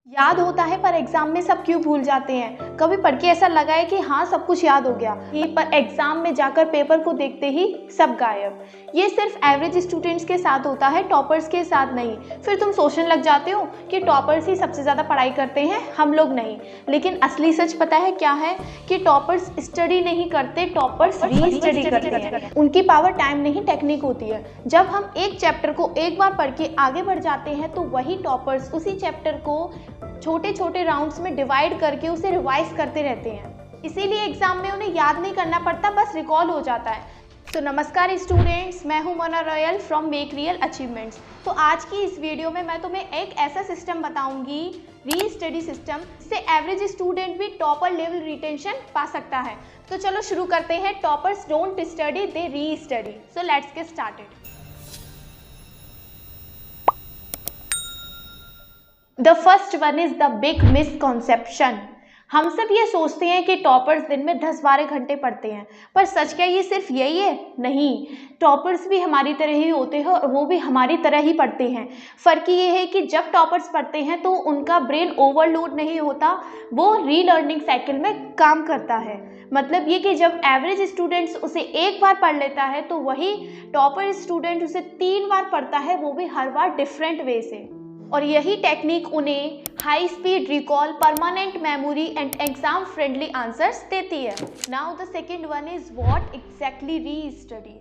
याद होता है पर एग्जाम में सब क्यों भूल जाते हैं। कभी पढ़ के ऐसा लगा है कि हाँ सब कुछ याद हो गया ही, पर एग्जाम में जाकर पेपर को देखते ही सब गायब। ये सिर्फ एवरेज स्टूडेंट्स के साथ होता है, टॉपर्स के साथ नहीं। फिर तुम सोचने लग जाते हो कि टॉपर्स ही सबसे ज़्यादा पढ़ाई करते हैं, हम लोग नहीं। लेकिन असली सच पता है क्या है कि टॉपर्स स्टडी नहीं करते, टॉपर्स री स्टडी करते हैं। उनकी पावर टाइम नहीं टेक्निक होती है। जब हम एक चैप्टर को एक बार पढ़ के आगे बढ़ जाते हैं तो वही टॉपर्स उसी चैप्टर को छोटे छोटे राउंड्स में डिवाइड करके उसे रिवाइज करते रहते हैं। इसीलिए एग्जाम में उन्हें याद नहीं करना पड़ता, बस रिकॉल हो जाता है। तो नमस्कार स्टूडेंट्स, मैं हूं Mona royal from make real achievements. तो आज की इस वीडियो में मैं तुम्हें एक ऐसा सिस्टम बताऊंगी, री स्टडी सिस्टम, जिससे एवरेज स्टूडेंट भी टॉपर लेवल रिटेंशन पा सकता है। तो चलो शुरू करते हैं। टॉपर्स डोंट स्टडी, दे री study. So let's get started. The first one is the big misconception. हम सब ये सोचते हैं कि टॉपर्स दिन में 10-12 घंटे पढ़ते हैं, पर सच क्या ये सिर्फ यही है? नहीं, टॉपर्स भी हमारी तरह ही होते हैं और वो भी हमारी तरह ही पढ़ते हैं। फ़र्क ये है कि जब टॉपर्स पढ़ते हैं तो उनका ब्रेन ओवरलोड नहीं होता, वो रीलर्निंग साइकिल में काम करता है। मतलब ये कि जब एवरेज स्टूडेंट्स उसे एक बार पढ़ लेता है तो वही टॉपर स्टूडेंट उसे 3 बार पढ़ता है, वो भी हर बार डिफरेंट वे से। और यही टेक्निक उन्हें high speed recall, permanent memory and exam friendly answers देती है। Now the second one is what exactly री स्टडी।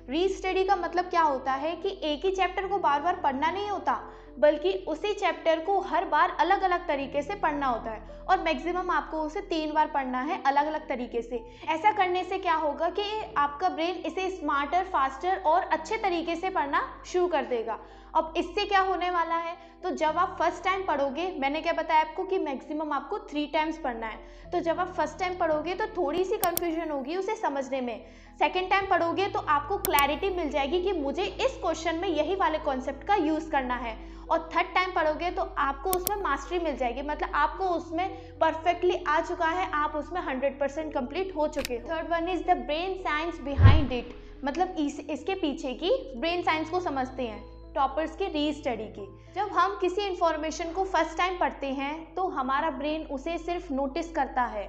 री स्टडी का मतलब क्या होता है कि एक ही चैप्टर को बार बार पढ़ना नहीं होता, बल्कि उसी चैप्टर को हर बार अलग अलग तरीके से पढ़ना होता है और मैक्सिमम आपको उसे 3 बार पढ़ना है अलग अलग तरीके से। ऐसा करने से क्या होगा कि आपका ब्रेन इसे स्मार्टर, फास्टर और अच्छे तरीके से पढ़ना शुरू कर देगा। अब इससे क्या होने वाला है, तो जब आप फर्स्ट टाइम पढ़ोगे, मैंने क्या बताया आपको कि मैक्सिमम आपको 3 टाइम्स पढ़ना है, तो जब आप फर्स्ट टाइम पढ़ोगे तो थोड़ी सी कंफ्यूजन होगी उसे समझने में। सेकेंड टाइम पढ़ोगे तो आपको क्लैरिटी मिल जाएगी कि मुझे इस क्वेश्चन में यही वाले कॉन्सेप्ट का यूज़ करना है। और थर्ड टाइम पढ़ोगे तो आपको उसमें मास्टरी मिल जाएगी, मतलब आपको उसमें परफेक्टली आ चुका है, आप उसमें 100% कंप्लीट हो चुके हो। Third one is the brain science behind it. मतलब इसके पीछे की ब्रेन साइंस को समझते हैं टॉपर्स की री स्टडी की। जब हम किसी इंफॉर्मेशन को फर्स्ट टाइम पढ़ते हैं तो हमारा ब्रेन उसे सिर्फ नोटिस करता है,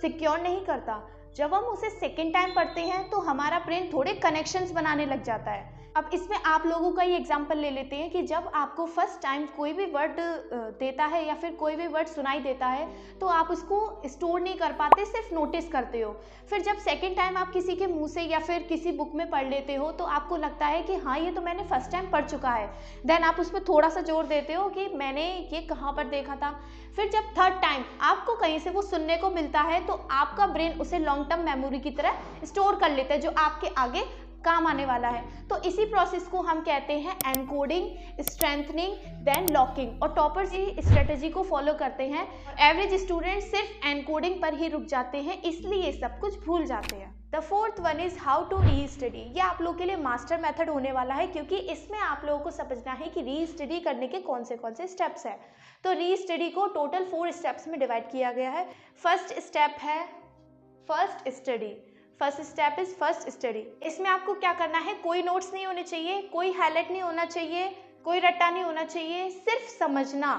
सिक्योर नहीं करता। जब हम उसे सेकेंड टाइम पढ़ते हैं तो हमारा ब्रेन थोड़े कनेक्शंस बनाने लग जाता है। अब इसमें आप लोगों का ही एग्जांपल ले लेते हैं कि जब आपको फर्स्ट टाइम कोई भी वर्ड देता है या फिर कोई भी वर्ड सुनाई देता है तो आप उसको स्टोर नहीं कर पाते, सिर्फ नोटिस करते हो। फिर जब सेकंड टाइम आप किसी के मुंह से या फिर किसी बुक में पढ़ लेते हो तो आपको लगता है कि हाँ ये तो मैंने फर्स्ट टाइम पढ़ चुका है। देन आप उसमें थोड़ा सा जोर देते हो कि मैंने ये कहाँ पर देखा था। फिर जब थर्ड टाइम आपको कहीं से वो सुनने को मिलता है तो आपका ब्रेन उसे लॉन्ग टर्म मेमोरी की तरह स्टोर कर लेता है, जो आपके आगे काम आने वाला है। तो इसी प्रोसेस को हम कहते हैं एनकोडिंग, स्ट्रेंथनिंग, देन लॉकिंग। और टॉपर्स इस स्ट्रेटेजी को फॉलो करते हैं। एवरेज स्टूडेंट सिर्फ एनकोडिंग पर ही रुक जाते हैं, इसलिए सब कुछ भूल जाते हैं। The fourth one is how to re study. ये आप लोगों के लिए मास्टर मेथड होने वाला है, क्योंकि इसमें आप लोगों को समझना है कि री स्टडी करने के कौन से स्टेप्स हैं। तो री स्टडी को टोटल 4 स्टेप्स में डिवाइड किया गया है। फर्स्ट स्टेप है first study. First step is first study. इसमें आपको क्या करना है, कोई नोट्स नहीं होने चाहिए, कोई हाईलाइट नहीं होना चाहिए, कोई रट्टा नहीं होना चाहिए, सिर्फ समझना।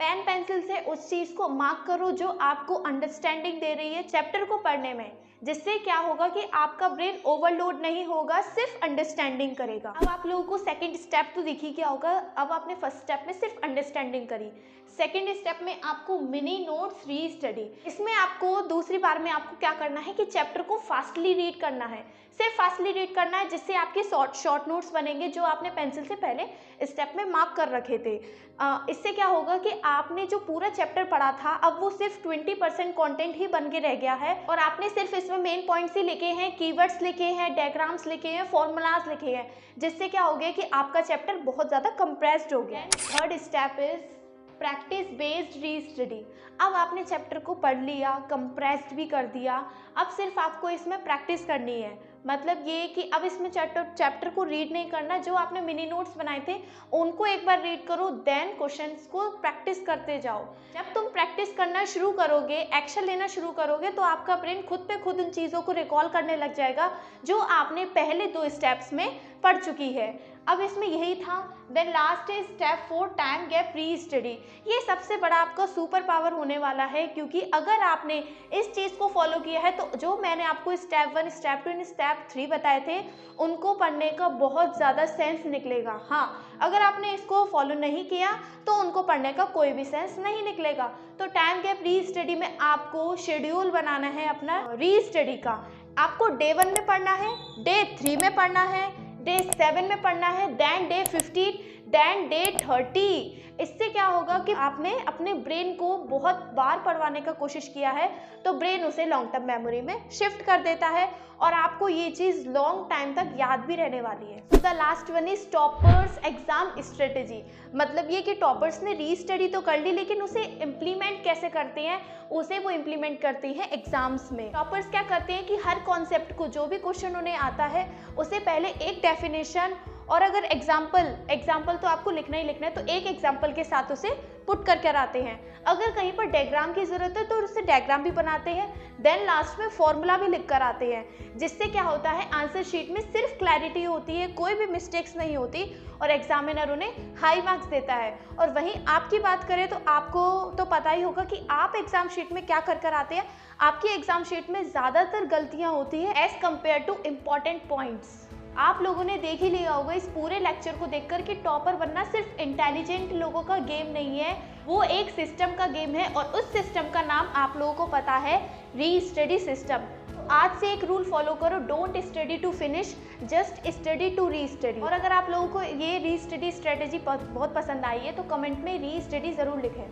पेन पेंसिल से उस चीज को मार्क करो जो आपको अंडरस्टैंडिंग दे रही है चैप्टर को पढ़ने में। जिससे क्या होगा कि आपका ब्रेन ओवरलोड नहीं होगा, सिर्फ अंडरस्टैंडिंग करेगा। अब आप लोगों को सेकंड स्टेप तो दिखी क्या होगा। अब आपने फर्स्ट स्टेप में सिर्फ अंडरस्टैंडिंग करी, सेकंड स्टेप में आपको मिनी नोट्स री स्टडी। इसमें आपको दूसरी बार में आपको क्या करना है कि चैप्टर को फास्टली रीड करना है, सिर्फ फास्टली रीड करना है, जिससे आपके शॉर्ट नोट्स बनेंगे जो आपने पेंसिल से पहले स्टेप में मार्क कर रखे थे। इससे क्या होगा कि आपने जो पूरा चैप्टर पढ़ा था अब वो सिर्फ 20% कंटेंट ही बन के रह गया है और आपने सिर्फ इसमें मेन पॉइंट्स ही लिखे हैं, कीवर्ड्स लिखे हैं, डायग्राम्स लिखे हैं, फॉर्मूलाज लिखे हैं, जिससे क्या हो गया कि आपका चैप्टर बहुत ज़्यादा कंप्रेस्ड हो गया। Third step is practice based री स्टडी। अब आपने चैप्टर को पढ़ लिया, कंप्रेस्ड भी कर दिया, अब सिर्फ आपको इसमें प्रैक्टिस करनी है। मतलब ये कि अब इसमें चैप्टर को रीड नहीं करना, जो आपने मिनी नोट्स बनाए थे उनको एक बार रीड करो, देन क्वेश्चंस को प्रैक्टिस करते जाओ। जब तुम प्रैक्टिस करना शुरू करोगे, एक्शन लेना शुरू करोगे, तो आपका ब्रेन खुद पे खुद उन चीज़ों को रिकॉल करने लग जाएगा जो आपने पहले 2 स्टेप्स में पढ़ चुकी है। अब इसमें यही था। देन लास्ट है स्टेप 4 टाइम गैप री स्टडी। ये सबसे बड़ा आपका सुपर पावर होने वाला है, क्योंकि अगर आपने इस चीज़ को फॉलो किया है तो जो मैंने आपको स्टेप 1 स्टेप 2 एंड स्टेप 3 बताए थे उनको पढ़ने का बहुत ज़्यादा सेंस निकलेगा। हाँ, अगर आपने इसको फॉलो नहीं किया तो उनको पढ़ने का कोई भी सेंस नहीं निकलेगा। तो टाइम गैप री स्टडी में आपको शेड्यूल बनाना है अपना री स्टडी का। आपको डे 1 में पढ़ना है, डे 3 में पढ़ना है, डे 7 में पढ़ना है, देन डे 15, देन डे 30। इससे क्या होगा कि आपने अपने ब्रेन को बहुत बार पढ़वाने का कोशिश किया है तो ब्रेन उसे लॉन्ग टर्म मेमोरी में शिफ्ट कर देता है और आपको ये चीज़ लॉन्ग टाइम तक याद भी रहने वाली है। The last one is toppers exam strategy. मतलब ये कि टॉपर्स ने री स्टडी तो कर ली लेकिन उसे इम्प्लीमेंट कैसे करते हैं, उसे वो इम्प्लीमेंट करती हैं एग्जाम्स में। टॉपर्स क्या करते हैं कि हर कॉन्सेप्ट को, जो भी क्वेश्चन उन्हें आता है उसे पहले एक डेफिनेशन और अगर एग्जाम्पल तो आपको लिखना ही लिखना है तो एक एग्जाम्पल के साथ उसे पुट करके आते हैं। अगर कहीं पर डायग्राम की ज़रूरत है तो उससे डायग्राम भी बनाते हैं। देन लास्ट में फॉर्मूला भी लिख कर आते हैं, जिससे क्या होता है आंसर शीट में सिर्फ क्लैरिटी होती है, कोई भी मिस्टेक्स नहीं होती और एग्जामिनर उन्हें हाई मार्क्स देता है। और वहीं आपकी बात करें तो आपको तो पता ही होगा कि आप एग्जाम शीट में क्या कर आते हैं। आपकी एग्जाम शीट में ज़्यादातर गलतियाँ होती है as compare to important points. आप लोगों ने देख ही लिया होगा इस पूरे लेक्चर को देखकर कि टॉपर बनना सिर्फ इंटेलिजेंट लोगों का गेम नहीं है, वो एक सिस्टम का गेम है और उस सिस्टम का नाम आप लोगों को पता है, री स्टडी सिस्टम। आज से एक रूल फॉलो करो, don't study to finish, just study to re study. और अगर आप लोगों को ये री स्टडी स्ट्रेटेजी बहुत पसंद आई है तो कमेंट में री स्टडी ज़रूर लिखें।